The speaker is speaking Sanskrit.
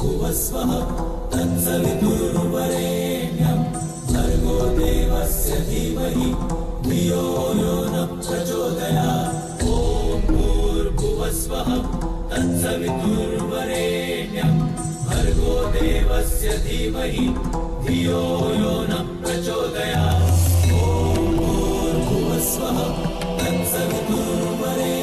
भूर्भुवस्वः तत्सवितुर्वरेण्यं भर्गो देवस्य धीमहि धियो यो न प्रचोदयात्। ॐ भूर्भुवस्वः तत्सवितुर्वरेण्यं भर्गो देवस्य धीमहि धियो यो न प्रचोदयात्। ॐ भूर्भुवस्वः तत्सवितुर्वरेण्यं